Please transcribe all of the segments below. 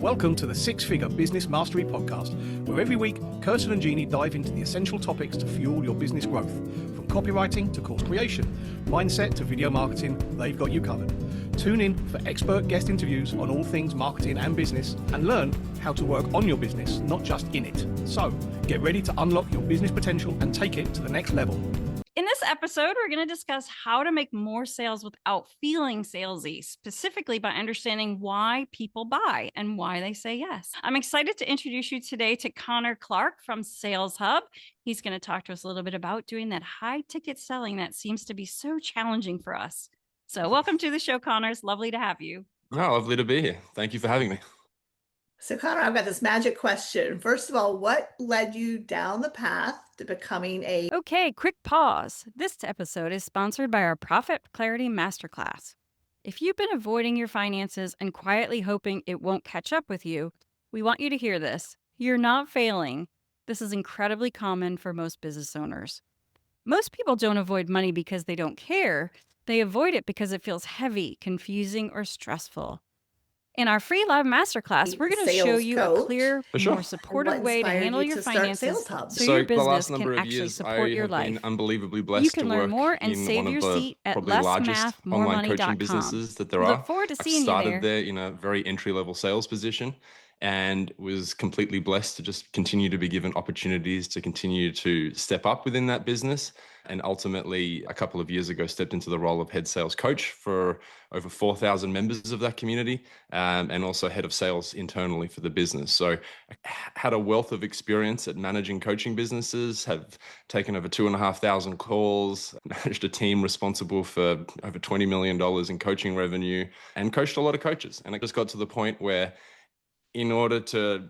Welcome to the Six Figure Business Mastery Podcast, where every week, Kirsten and Jeanne dive into the essential topics to fuel your business growth. From copywriting to course creation, mindset to video marketing, they've got you covered. Tune in for expert guest interviews on all things marketing and business, and learn how to work on your business, not just in it. So, get ready to unlock your business potential and take it to the next level. In this episode, we're going to discuss how to make more sales without feeling salesy, specifically by understanding why people buy and why they say yes. I'm excited to introduce you today to Connor Clark from Sales Hub. He's going to talk to us a little bit about doing that high ticket selling that seems to be so challenging for us. So welcome to the show, Connor. It's lovely to have you. Oh, lovely to be here. Thank you for having me. So Connor, I've got this magic question. First of all, what led you down the path to becoming a... Okay, quick pause. This episode is sponsored by our Profit Clarity Masterclass. If you've been avoiding your finances and quietly hoping it won't catch up with you, we want you to hear this. You're not failing. This is incredibly common for most business owners. Most people don't avoid money because they don't care. They avoid it because it feels heavy, confusing, or stressful. In our free live masterclass, we're going to show you a clear, more supportive way to handle your finances so your business can actually support your life. Unbelievably blessed you can learn more and save your seat at lessmathmoremoney.com. Businesses that there are. Look forward to seeing you there. I started there in a very entry-level sales position and was completely blessed to just continue to be given opportunities to continue to step up within that business. And ultimately, a couple of years ago, stepped into the role of head sales coach for over 4,000 members of that community, and also head of sales internally for the business. So I had a wealth of experience at managing coaching businesses, have taken over 2,500 calls, managed a team responsible for over $20 million in coaching revenue, and coached a lot of coaches. And it just got to the point where in order to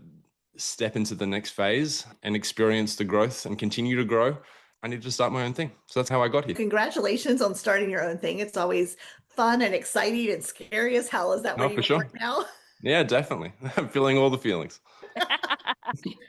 step into the next phase and experience the growth and continue to grow, I needed to start my own thing. So that's how I got here. Congratulations on starting your own thing. It's always fun and exciting and scary as hell. Is that what you work now? Yeah, definitely. I'm feeling all the feelings.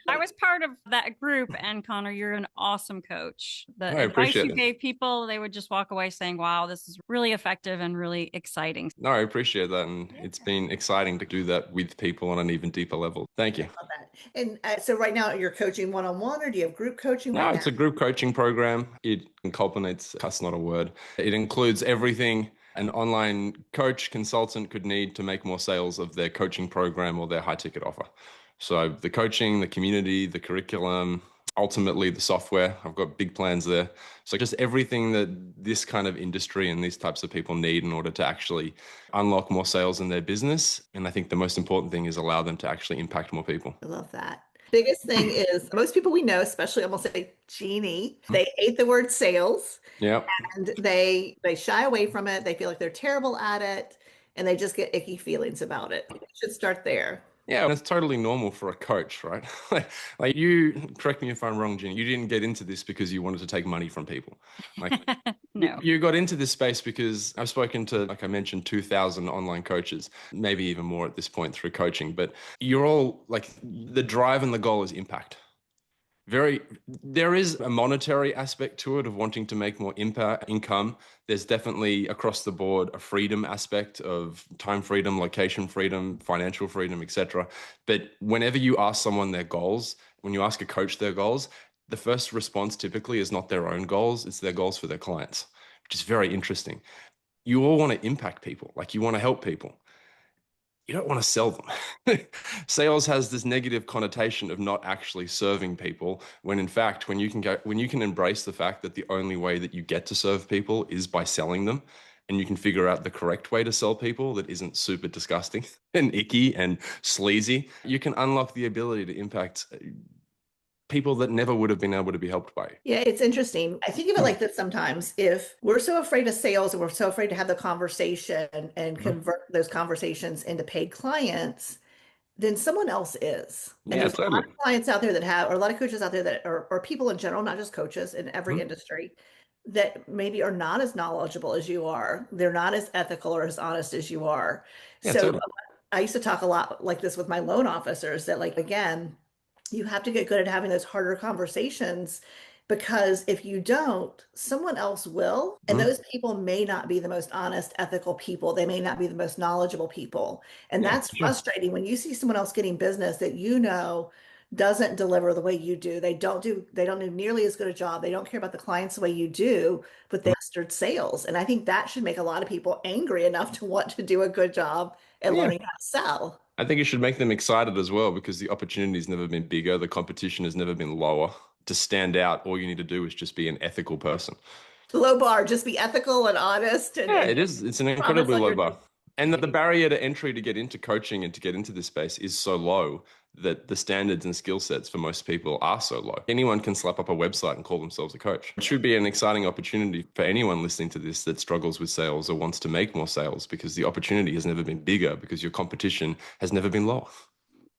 I was part of that group, and Connor, you're an awesome coach. The advice you gave people, they would just walk away saying, wow, this is really effective and really exciting. No, I appreciate that. And it's been exciting to do that with people on an even deeper level. Thank you. Love that. And so right now you're coaching one-on-one, or do you have group coaching? No, it's a group coaching program. It incorporates, that's not a word. It includes everything an online coach, consultant could need to make more sales of their coaching program or their high ticket offer. So the coaching, the community, the curriculum, ultimately the software, I've got big plans there. So just everything that this kind of industry and these types of people need in order to actually unlock more sales in their business. And I think the most important thing is allow them to actually impact more people. I love that. Biggest thing is most people we know, especially almost like Jeanne, they hate the word sales. Yeah. And they shy away from it. They feel like they're terrible at it, and they just get icky feelings about it. You should start there. Yeah, it's totally normal for a coach, right? like you, correct me if I'm wrong, Jeanne, you didn't get into this because you wanted to take money from people. Like, no. You got into this space because I've spoken to, like I mentioned, 2,000 online coaches, maybe even more at this point through coaching, but you're all like, the drive and the goal is impact. There is a monetary aspect to it of wanting to make more income. There's definitely across the board a freedom aspect of time freedom, location freedom, financial freedom, etc. But whenever you ask someone their goals, when you ask a coach their goals, the first response typically is not their own goals, it's their goals for their clients, which is very interesting. You all want to impact people, like you want to help people. You don't want to sell them. Sales has this negative connotation of not actually serving people, when in fact, when you can embrace the fact that the only way that you get to serve people is by selling them, and you can figure out the correct way to sell people that isn't super disgusting and icky and sleazy, you can unlock the ability to impact people that never would have been able to be helped by you. Yeah, it's interesting. I think of it like this sometimes. If we're so afraid of sales and we're so afraid to have the conversation and convert those conversations into paid clients, then someone else is. And there's a lot of clients out there that have, or a lot of coaches out there that are, or people in general, not just coaches in every industry, that maybe are not as knowledgeable as you are. They're not as ethical or as honest as you are. Yeah, so I used to talk a lot like this with my loan officers that, like, again, you have to get good at having those harder conversations Because if you don't, someone else will. And Mhm. those people may not be the most honest, ethical people. They may not be the most knowledgeable people. And Yeah, that's sure. frustrating when you see someone else getting business that you know doesn't deliver the way you do. They don't do nearly as good a job. They don't care about the clients the way you do, but they mastered sales. And I think that should make a lot of people angry enough to want to do a good job at Yeah. learning how to sell. I think it should make them excited as well because the opportunity has never been bigger. The competition has never been lower. To stand out, all you need to do is just be an ethical person. Low bar, just be ethical and honest Yeah, and it is. It's an promise incredibly on low your bar. And the barrier to entry to get into coaching and to get into this space is so low that the standards and skill sets for most people are so low. Anyone can slap up a website and call themselves a coach. It should be an exciting opportunity for anyone listening to this that struggles with sales or wants to make more sales because the opportunity has never been bigger because your competition has never been lower.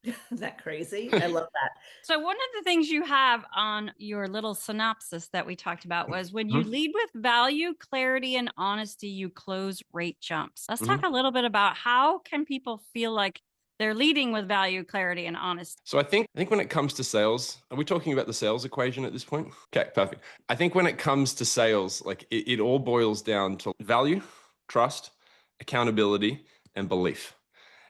Isn't that crazy? I love that. So, one of the things you have on your little synopsis that we talked about was when you Mhm. lead with value, clarity, and honesty, you close rate jumps. Let's talk Mhm. a little bit about how can people feel like they're leading with value, clarity, and honesty. So I think when it comes to sales, are we talking about the sales equation at this point? Okay, perfect. I think when it comes to sales, like it all boils down to value, trust, accountability, and belief.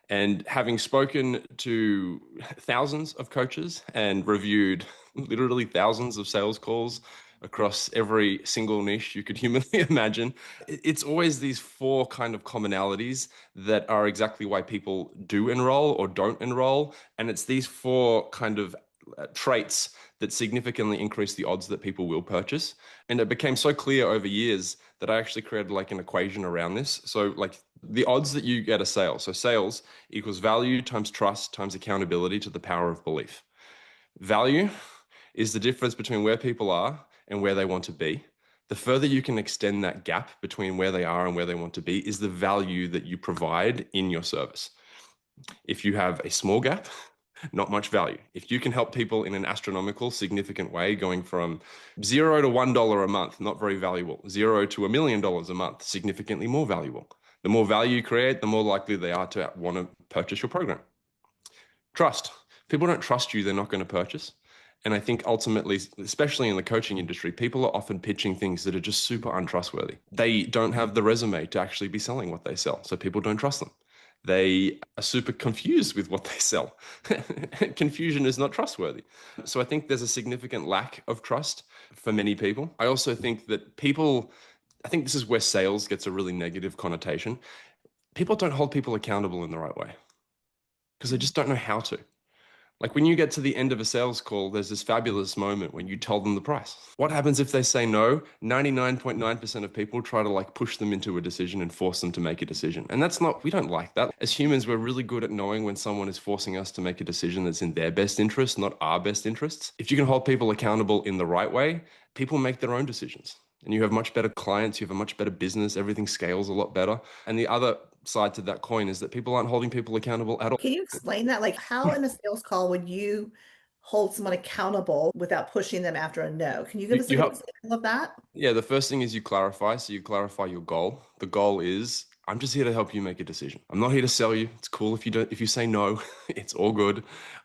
And having spoken to thousands of coaches and reviewed literally thousands of sales calls across every single niche you could humanly imagine, it's always these four kind of commonalities that are exactly why people do enroll or don't enroll. And it's these four kind of traits that significantly increase the odds that people will purchase. And it became so clear over years that I actually created like an equation around this. So like the odds that you get a sale. So sales equals value times trust times accountability to the power of belief. Value is the difference between where people are and where they want to be. The further you can extend that gap between where they are and where they want to be is the value that you provide in your service. If you have a small gap, not much value. If you can help people in an astronomical, significant way, going from $0 to $1 a month, not very valuable. $0 to $1 million a month, significantly more valuable. The more value you create, the more likely they are to want to purchase your program. Trust. People don't trust you, they're not going to purchase. And I think ultimately, especially in the coaching industry, people are often pitching things that are just super untrustworthy. They don't have the resume to actually be selling what they sell, so people don't trust them. They are super confused with what they sell. Confusion is not trustworthy. So I think there's a significant lack of trust for many people. I also think that I think this is where sales gets a really negative connotation. People don't hold people accountable in the right way because they just don't know how to. Like when you get to the end of a sales call, there's this fabulous moment when you tell them the price. What happens if they say no? 99.9% of people try to like push them into a decision and force them to make a decision. And we don't like that. As humans, we're really good at knowing when someone is forcing us to make a decision that's in their best interest, not our best interests. If you can hold people accountable in the right way, people make their own decisions. And you have much better clients, you have a much better business, everything scales a lot better. And the other side to that coin is that people aren't holding people accountable at all. Can you explain that? Like, how in a sales call would you hold someone accountable without pushing them after a no? Can you give You, us a you good help. example of that? Yeah, the first thing is you clarify. So you clarify your goal. The goal is I'm just here to help you make a decision. I'm not here to sell you. It's cool if you say no, it's all good.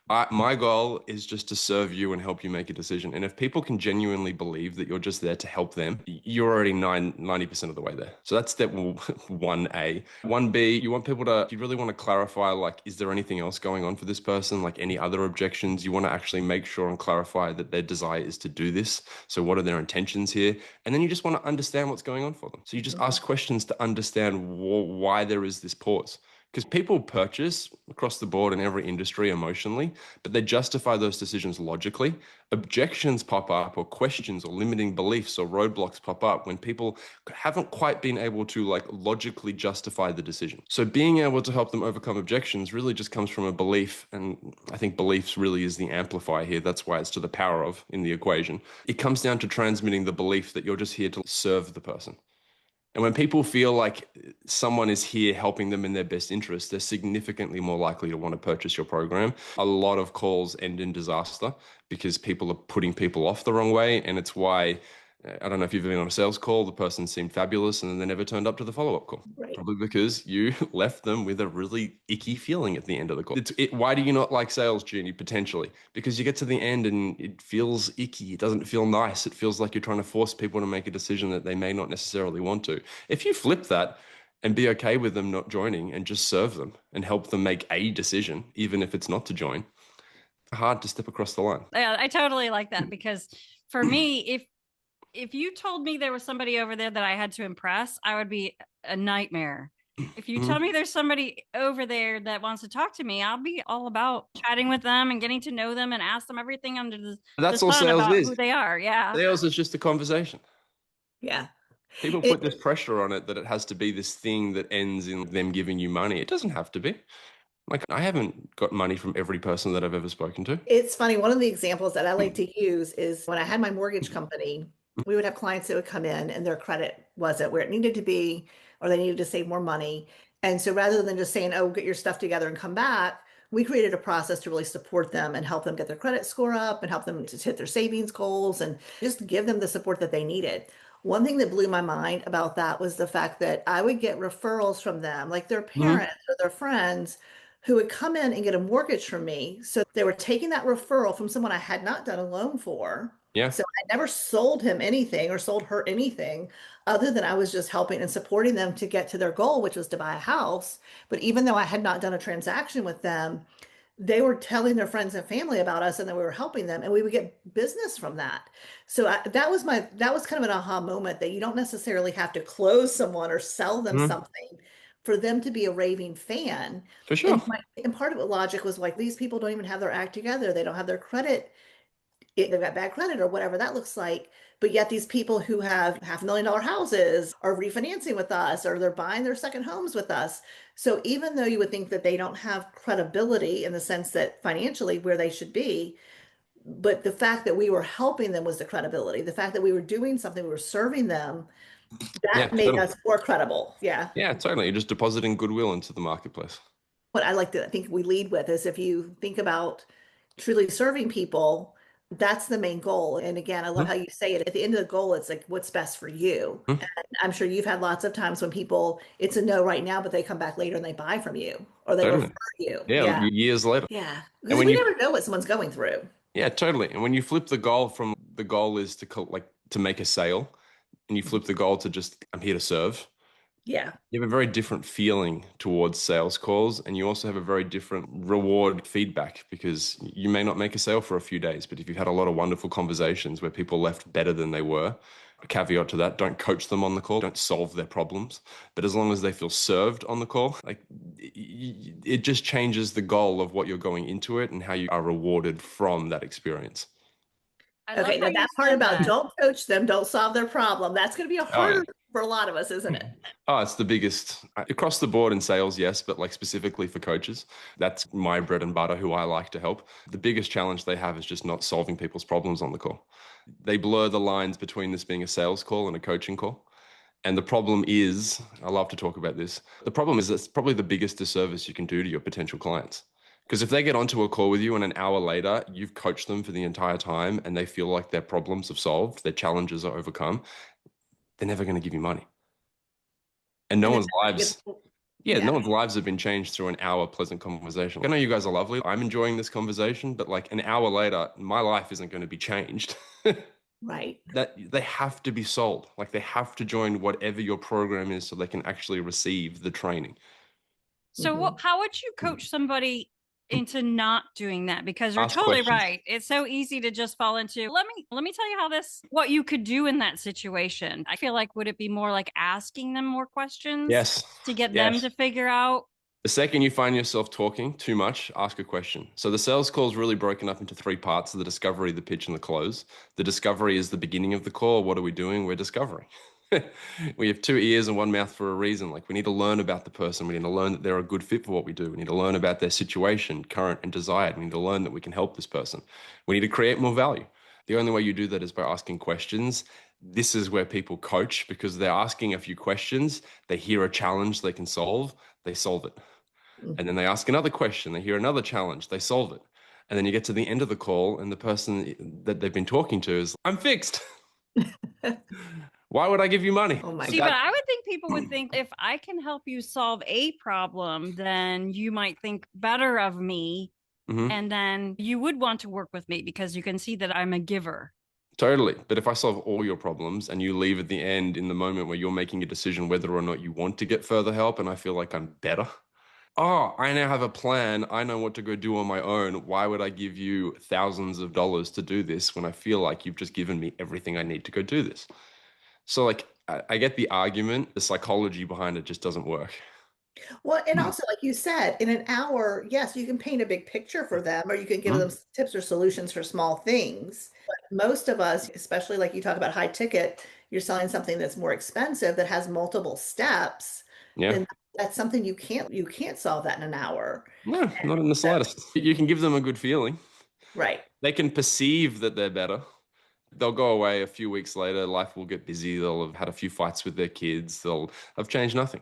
My goal is just to serve you and help you make a decision. And if people can genuinely believe that you're just there to help them, you're already 90% of the way there. So that's step 1A. 1B, you really want to clarify, like, is there anything else going on for this person? Like any other objections? You want to actually make sure and clarify that their desire is to do this. So what are their intentions here? And then you just want to understand what's going on for them. So you just ask questions to understand why there is this pause. Because people purchase across the board in every industry emotionally, but they justify those decisions logically. Objections pop up, or questions or limiting beliefs or roadblocks pop up when people haven't quite been able to like logically justify the decision. So being able to help them overcome objections really just comes from a belief. And I think beliefs really is the amplifier here. That's why it's to the power of in the equation. It comes down to transmitting the belief that you're just here to serve the person. And when people feel like someone is here helping them in their best interest, they're significantly more likely to want to purchase your program. A lot of calls end in disaster because people are putting people off the wrong way. And it's why I don't know if you've been on a sales call, the person seemed fabulous and then they never turned up to the follow-up call. Right. Probably because you left them with a really icky feeling at the end of the call. Why do you not like sales, Jeanne? Potentially because you get to the end and it feels icky. It doesn't feel nice. It feels like you're trying to force people to make a decision that they may not necessarily want to. If you flip that and be okay with them not joining and just serve them and help them make a decision, even if it's not to join, hard to step across the line. Yeah, I totally like that, because for me, if you told me there was somebody over there that I had to impress, I would be a nightmare. If you tell me there's somebody over there that wants to talk to me, I'll be all about chatting with them and getting to know them and ask them everything under the That's all sun sales about is. who they are. Yeah. Sales is just a conversation. Yeah. People put this pressure on it that it has to be this thing that ends in them giving you money. It doesn't have to be. Like, I haven't got money from every person that I've ever spoken to. It's funny. One of the examples that I like to use is when I had my mortgage company, we would have clients that would come in and their credit wasn't where it needed to be, or they needed to save more money. And so rather than just saying, oh, get your stuff together and come back, we created a process to really support them and help them get their credit score up and help them to hit their savings goals and just give them the support that they needed. One thing that blew my mind about that was the fact that I would get referrals from them, like their parents or their friends, who would come in and get a mortgage from me. So they were taking that referral from someone I had not done a loan for. Yeah. So I never sold him anything or sold her anything other than I was just helping and supporting them to get to their goal, which was to buy a house. But even though I had not done a transaction with them, they were telling their friends and family about us and that we were helping them, and we would get business from that. So that was kind of an aha moment, that you don't necessarily have to close someone or sell them something for them to be a raving fan. For sure. And part of it logic was like, these people don't even have their act together. They don't have their credit. They've got bad credit or whatever that looks like. But yet these people who have $500,000 houses are refinancing with us, or they're buying their second homes with us. So even though you would think that they don't have credibility in the sense that financially where they should be, but the fact that we were helping them was the credibility. The fact that we were doing something, we were serving them, that made us more credible. Yeah. Yeah, totally. You're just depositing goodwill into the marketplace. What I like to think we lead with is, if you think about truly serving people, that's the main goal. And again, I love how you say it. At the end of the goal, it's like, what's best for you. And I'm sure you've had lots of times when people, it's a no right now, but they come back later and they buy from you, or they refer you. Yeah, years later. Yeah. Because we never know what someone's going through. Yeah, totally. And when you flip the goal from the goal is to make a sale, and you flip the goal to just, I'm here to serve. Yeah. You have a very different feeling towards sales calls, and you also have a very different reward feedback, because you may not make a sale for a few days, but if you've had a lot of wonderful conversations where people left better than they were, a caveat to that, don't coach them on the call, don't solve their problems, but as long as they feel served on the call, like, it just changes the goal of what you're going into it and how you are rewarded from that experience. Okay, now that part about don't coach them, don't solve their problem, that's going to be a harder for a lot of us, isn't it? Oh, it's the biggest across the board in sales, yes, but like specifically for coaches, that's my bread and butter, who I like to help. The biggest challenge they have is just not solving people's problems on the call. They blur the lines between this being a sales call and a coaching call. And the problem is, I love to talk about this, the problem is that's probably the biggest disservice you can do to your potential clients. Because if they get onto a call with you and an hour later, you've coached them for the entire time and they feel like their problems have solved, their challenges are overcome, they're never going to give you money. And no one's lives, no one's lives have been changed through an hour pleasant conversation. I know you guys are lovely. I'm enjoying this conversation, but like an hour later, my life isn't going to be changed. Right. That they have to be sold. Like, they have to join whatever your program is so they can actually receive the training. So how would you coach somebody into not doing that? Because you're Ask totally questions. right. It's so easy to just fall into, let me tell you what you could do in that situation. I feel like, would it be more like asking them more questions? Yes. To get them to figure out? The second you find yourself talking too much, ask a question. So the sales call is really broken up into three parts: the discovery, the pitch, and the close. The discovery is the beginning of the call. What are we doing? We're discovering. We have 2 ears and 1 mouth for a reason. Like, we need to learn about the person. We need to learn that they're a good fit for what we do. We need to learn about their situation, current and desired. We need to learn that we can help this person. We need to create more value. The only way you do that is by asking questions. This is where people coach, because they're asking a few questions. They hear a challenge they can solve. They solve it. And then they ask another question. They hear another challenge. They solve it. And then you get to the end of the call and the person that they've been talking to is, I'm fixed. Why would I give you money? Oh my See, God. but I would think people would think if I can help you solve a problem, then you might think better of me. Mhm. And then you would want to work with me because you can see that I'm a giver. Totally. But if I solve all your problems and you leave at the end in the moment where you're making a decision whether or not you want to get further help, and I feel like I'm better, oh, I now have a plan. I know what to go do on my own. Why would I give you thousands of dollars to do this when I feel like you've just given me everything I need to go do this? So, like, I get the argument. The psychology behind it just doesn't work. Well, and also, like you said, in an hour, yes, you can paint a big picture for them, or you can give them tips or solutions for small things. But most of us, especially like you talk about high ticket, you're selling something that's more expensive that has multiple steps, Yeah. then that's something you can't solve that in an hour. No, not in the slightest. You can give them a good feeling. Right. They can perceive that they're better. They'll go away a few weeks later. Life will get busy. They'll have had a few fights with their kids. They'll have changed nothing.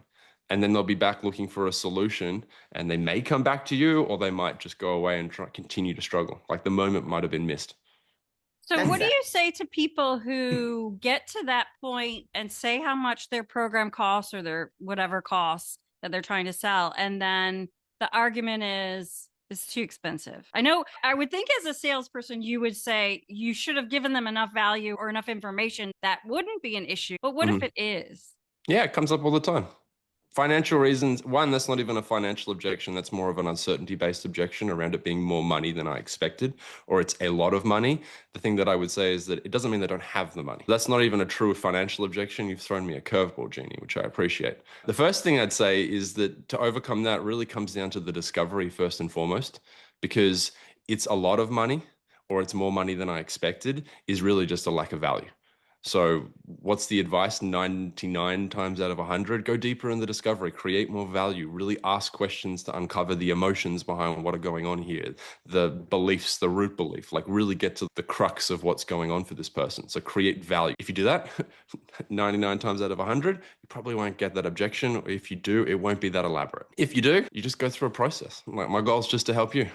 And then they'll be back looking for a solution, and they may come back to you, or they might just go away and continue to struggle. Like the moment might have been missed. So That's what do it. you say to people who get to that point and say how much their program costs or their whatever costs that they're trying to sell, and then the argument is it's too expensive? I know I would think as a salesperson, you would say you should have given them enough value or enough information that wouldn't be an issue. But what if it is? Yeah, it comes up all the time. Financial reasons. One, that's not even a financial objection. That's more of an uncertainty-based objection around it being more money than I expected, or it's a lot of money. The thing that I would say is that it doesn't mean they don't have the money. That's not even a true financial objection. You've thrown me a curveball, Jeannie, which I appreciate. The first thing I'd say is that to overcome that really comes down to the discovery first and foremost, because it's a lot of money or it's more money than I expected is really just a lack of value. So what's the advice? 99 times out of 100, go deeper in the discovery, create more value, really ask questions to uncover the emotions behind what are going on here, the beliefs, the root belief, like really get to the crux of what's going on for this person. So create value. If you do that, 99 times out of 100, you probably won't get that objection. Or if you do, it won't be that elaborate. If you do, you just go through a process. Like my goal is just to help you.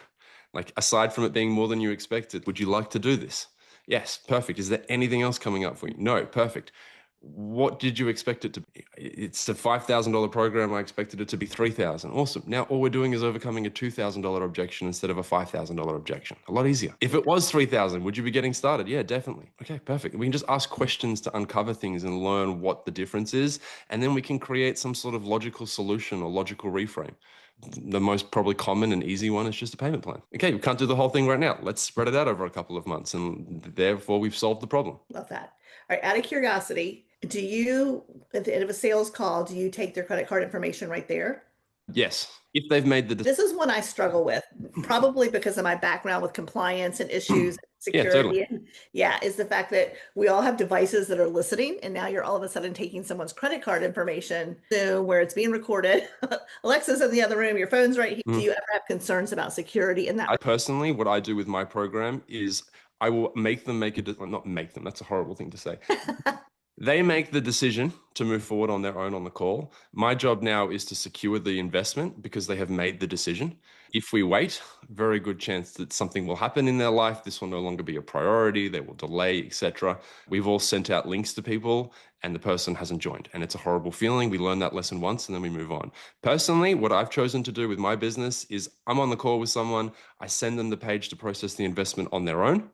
Like aside from it being more than you expected, would you like to do this? Yes, perfect. Is there anything else coming up for you? No, perfect. What did you expect it to be? It's a $5,000 program. I expected it to be $3,000. Awesome. Now all we're doing is overcoming a $2,000 objection instead of a $5,000 objection. A lot easier. If it was $3,000, would you be getting started? Yeah, definitely. Okay, perfect. We can just ask questions to uncover things and learn what the difference is. And then we can create some sort of logical solution or logical reframe. The most probably common and easy one is just a payment plan. Okay, we can't do the whole thing right now. Let's spread it out over a couple of months, and therefore we've solved the problem. Love that. All right. Out of curiosity, do you, at the end of a sales call, do you take their credit card information right there? Yes, if they've made the This is one I struggle with, probably because of my background with compliance and issues, Yeah, security. totally. And yeah, is the fact that we all have devices that are listening, and now you're all of a sudden taking someone's credit card information to where it's being recorded. Alexa's in the other room, your phone's right here. Do you ever have concerns about security in that? I personally, what I do with my program is I will make them not make them, that's a horrible thing to say. They make the decision to move forward on their own on the call. My job now is to secure the investment because they have made the decision. If we wait, very good chance that something will happen in their life. This will no longer be a priority. They will delay, etc. We've all sent out links to people and the person hasn't joined. And it's a horrible feeling. We learn that lesson once and then we move on. Personally, what I've chosen to do with my business is I'm on the call with someone. I send them the page to process the investment on their own.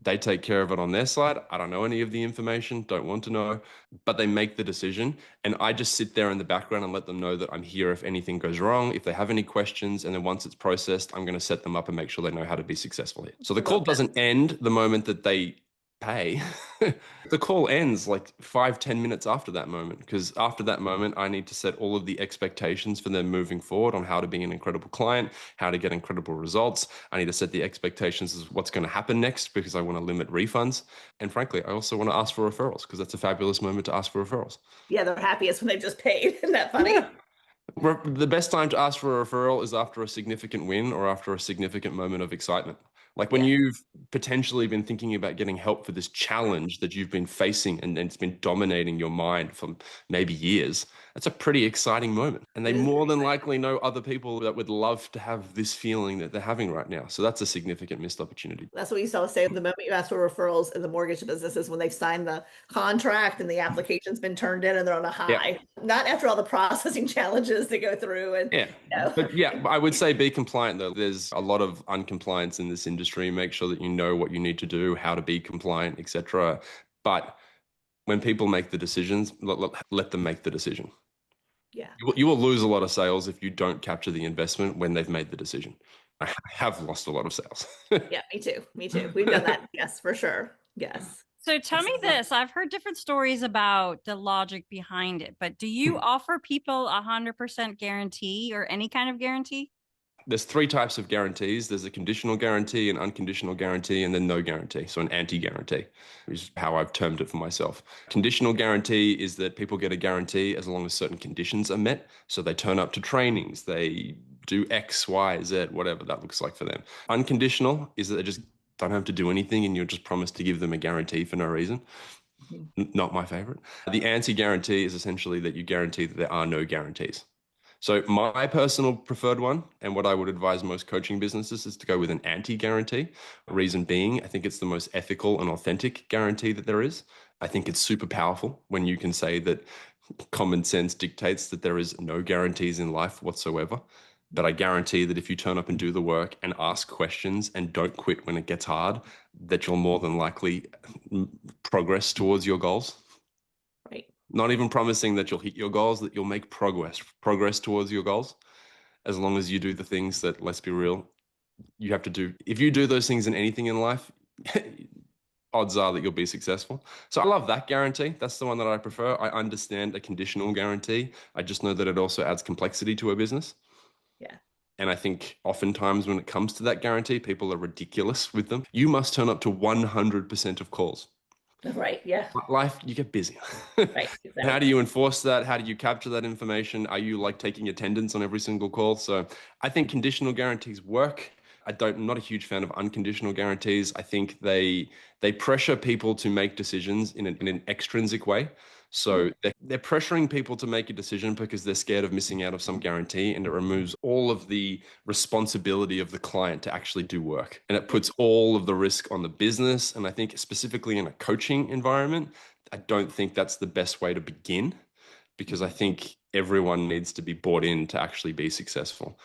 They take care of it on their side. I don't know any of the information, don't want to know, but they make the decision. And I just sit there in the background and let them know that I'm here if anything goes wrong, if they have any questions. And then once it's processed, I'm going to set them up and make sure they know how to be successful here. So the call doesn't end the moment that they pay. The call ends like 5-10 minutes after that moment, because after that moment, I need to set all of the expectations for them moving forward on how to be an incredible client, how to get incredible results. I need to set the expectations of what's going to happen next because I want to limit refunds. And frankly, I also want to ask for referrals because that's a fabulous moment to ask for referrals. Yeah, they're happiest when they just paid. Isn't that funny? Yeah. The best time to ask for a referral is after a significant win or after a significant moment of excitement. Like when you've potentially been thinking about getting help for this challenge that you've been facing and it's been dominating your mind for maybe years, That's a pretty exciting moment. And they It is more very than exciting. likely know other people that would love to have this feeling that they're having right now. So that's a significant missed opportunity. That's what we used to always say. The moment you ask for referrals in the mortgage business is when they've signed the contract and the application's been turned in and they're on a Yeah. high. Not after all the processing challenges to go through. And Yeah. But yeah, I would say be compliant though. There's a lot of uncompliance in this industry. Make sure that you know what you need to do, how to be compliant, etc. But when people make the decisions, let them make the decision. yeah. You will lose a lot of sales if you don't capture the investment when they've made the decision. I have lost a lot of sales. Yeah, me too. Me too. We've done that. Yes, for sure. Yes. So tell me this. I've heard different stories about the logic behind it, but do you offer people 100% guarantee or any kind of guarantee? There's three types of guarantees. There's a conditional guarantee, an unconditional guarantee, and then no guarantee. So an anti-guarantee is how I've termed it for myself. Conditional guarantee is that people get a guarantee as long as certain conditions are met. So they turn up to trainings, they do X, Y, Z, whatever that looks like for them. Unconditional is that they just don't have to do anything and you're just promised to give them a guarantee for no reason. Not my favorite. The anti-guarantee is essentially that you guarantee that there are no guarantees. So my personal preferred one, and what I would advise most coaching businesses, is to go with an anti-guarantee. Reason being, I think it's the most ethical and authentic guarantee that there is. I think it's super powerful when you can say that common sense dictates that there is no guarantees in life whatsoever. But I guarantee that if you turn up and do the work and ask questions and don't quit when it gets hard, that you'll more than likely progress towards your goals. Right. Not even promising that you'll hit your goals, that you'll make progress towards your goals, as long as you do the things that, let's be real, you have to do. If you do those things in anything in life, odds are that you'll be successful. So I love that guarantee. That's the one that I prefer. I understand a conditional guarantee. I just know that it also adds complexity to a business. Yeah. And I think oftentimes when it comes to that guarantee, people are ridiculous with them. You must turn up to 100% of calls. Right. Yeah. Life, you get busy. Right. Exactly. How do you enforce that? How do you capture that information? Are you like taking attendance on every single call? So I think conditional guarantees work. I'm not a huge fan of unconditional guarantees. I think they pressure people to make decisions in an extrinsic way. So they're pressuring people to make a decision because they're scared of missing out of some guarantee, and it removes all of the responsibility of the client to actually do work. And it puts all of the risk on the business. And I think specifically in a coaching environment, I don't think that's the best way to begin, because I think everyone needs to be bought in to actually be successful.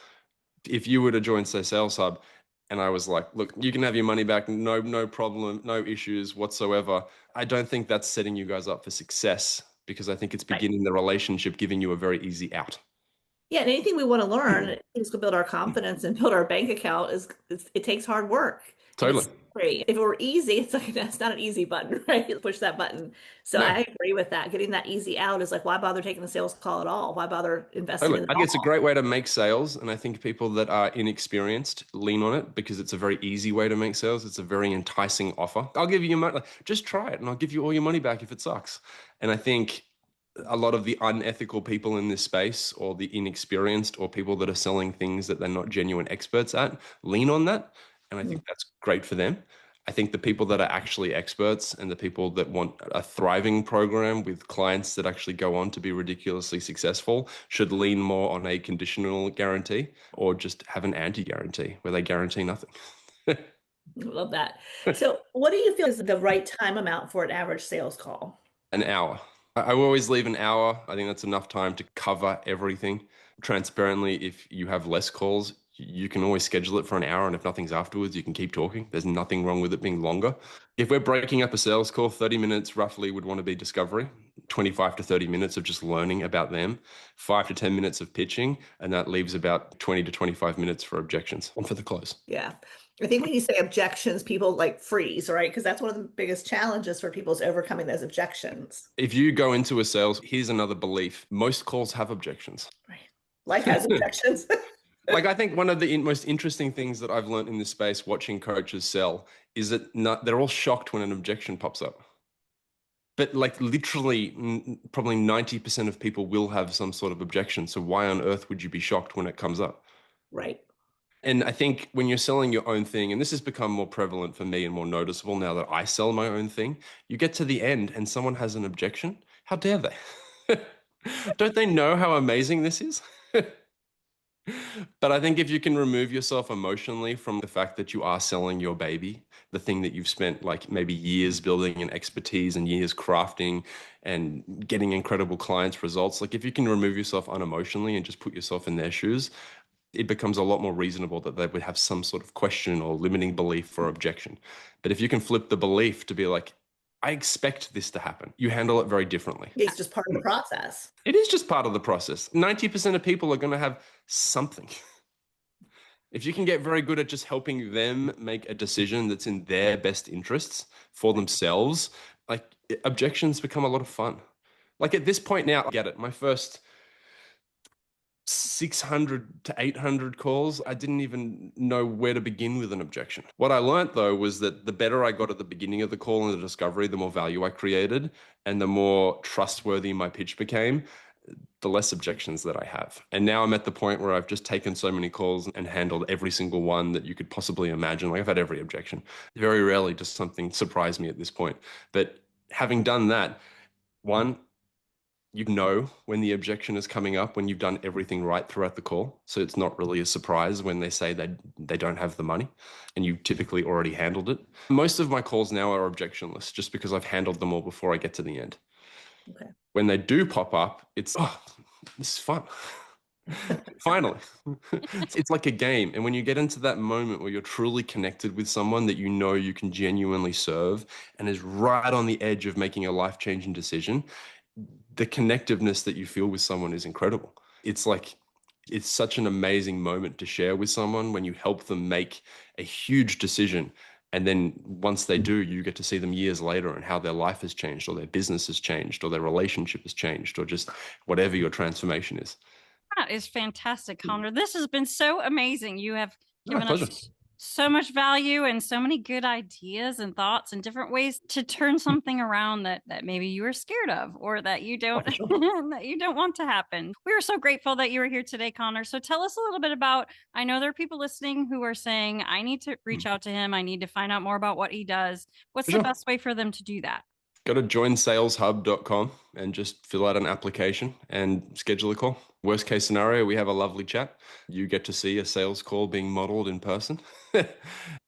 If you were to join, say, Sales Hub, and I was like, look, you can have your money back, no problem, no issues whatsoever, I don't think that's setting you guys up for success, because I think it's beginning the relationship, giving you a very easy out. Yeah, and anything we want to learn, things to build our confidence and build our bank account it takes hard work. Totally. It's free. If it were easy, it's like that's not an easy button, right? Push that button. So No. I agree with that. Getting that easy out is like, why bother taking the sales call at all? Why bother investing Totally. in I it think it's a all? great way to make sales. And I think people that are inexperienced lean on it because it's a very easy way to make sales. It's a very enticing offer. I'll give you your money. Just try it and I'll give you all your money back if it sucks. And I think a lot of the unethical people in this space, or the inexperienced, or people that are selling things that they're not genuine experts at, lean on that. And I think that's great for them. I think the people that are actually experts and the people that want a thriving program with clients that actually go on to be ridiculously successful should lean more on a conditional guarantee, or just have an anti-guarantee where they guarantee nothing. Love that. So what do you feel is the right time amount for an average sales call? An hour. I will always leave an hour. I think that's enough time to cover everything. Transparently, if you have less calls, you can always schedule it for an hour, and if nothing's afterwards, you can keep talking. There's nothing wrong with it being longer. If we're breaking up a sales call, 30 minutes roughly would want to be discovery, 25 to 30 minutes of just learning about them, 5 to 10 minutes of pitching, and that leaves about 20 to 25 minutes for objections and for the close. Yeah. I think when you say objections, people like freeze, right? Because that's one of the biggest challenges for people is overcoming those objections. If you go into a sales, here's another belief. Most calls have objections. Right. Life has objections. Like, I think one of the most interesting things that I've learned in this space watching coaches sell is that they're all shocked when an objection pops up. But like literally probably 90% of people will have some sort of objection. So why on earth would you be shocked when it comes up? Right. And I think when you're selling your own thing, and this has become more prevalent for me and more noticeable now that I sell my own thing, you get to the end and someone has an objection. How dare they? Don't they know how amazing this is? But I think if you can remove yourself emotionally from the fact that you are selling your baby, the thing that you've spent like maybe years building and expertise and years crafting and getting incredible clients results, like if you can remove yourself unemotionally and just put yourself in their shoes, it becomes a lot more reasonable that they would have some sort of question or limiting belief or objection. But if you can flip the belief to be like, I expect this to happen, you handle it very differently. It's just part of the process. It is just part of the process. 90% of people are going to have something. If you can get very good at just helping them make a decision that's in their best interests for themselves, like objections become a lot of fun. Like at this point now, I get it. My first 600 to 800 calls, I didn't even know where to begin with an objection. What I learned though was that the better I got at the beginning of the call and the discovery, the more value I created and the more trustworthy my pitch became, the less objections that I have. And now I'm at the point where I've just taken so many calls and handled every single one that you could possibly imagine. Like I've had every objection. Very rarely does something surprise me at this point. But having done that, one, you know when the objection is coming up, when you've done everything right throughout the call. So it's not really a surprise when they say they don't have the money and you typically already handled it. Most of my calls now are objectionless just because I've handled them all before I get to the end. Okay. When they do pop up, it's, oh, this is fun. Finally. It's like a game. And when you get into that moment where you're truly connected with someone that you know you can genuinely serve and is right on the edge of making a life-changing decision, the connectiveness that you feel with someone is incredible. It's like, it's such an amazing moment to share with someone when you help them make a huge decision. And then once they do, you get to see them years later and how their life has changed or their business has changed or their relationship has changed or just whatever your transformation is. That is fantastic, Connor. This has been so amazing. You have given pleasure. us so much value and so many good ideas and thoughts and different ways to turn something around that maybe you were scared of or that you don't that you don't want to happen. We are so grateful that you were here today, Connor. So tell us a little bit about, I know there are people listening who are saying, I need to reach out to him. I need to find out more about what he does. What's the best way for them to do that? Go to joinsaleshub.com and just fill out an application and schedule a call. Worst case scenario, we have a lovely chat. You get to see a sales call being modeled in person.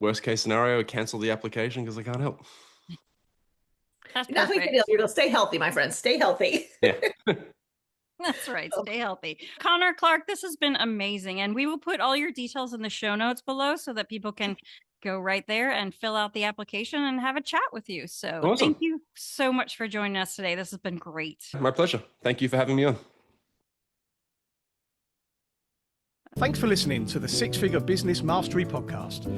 Worst case scenario, cancel the application because I can't help. That's Nothing perfect. to do. You're gonna stay healthy, my friends. Stay healthy. Yeah. That's right. Stay healthy. Connor Clark, this has been amazing. And we will put all your details in the show notes below so that people can go right there and fill out the application and have a chat with you. So Awesome. Thank you so much for joining us today. This has been great. My pleasure. Thank you for having me on. Thanks for listening to the Six Figure Business Mastery Podcast.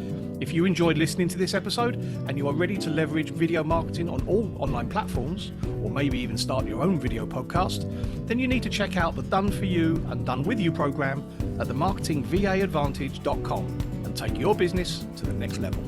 If you enjoyed listening to this episode and you are ready to leverage video marketing on all online platforms, or maybe even start your own video podcast, then you need to check out the Done For You and Done With You program at themarketingvaadvantage.com and take your business to the next level.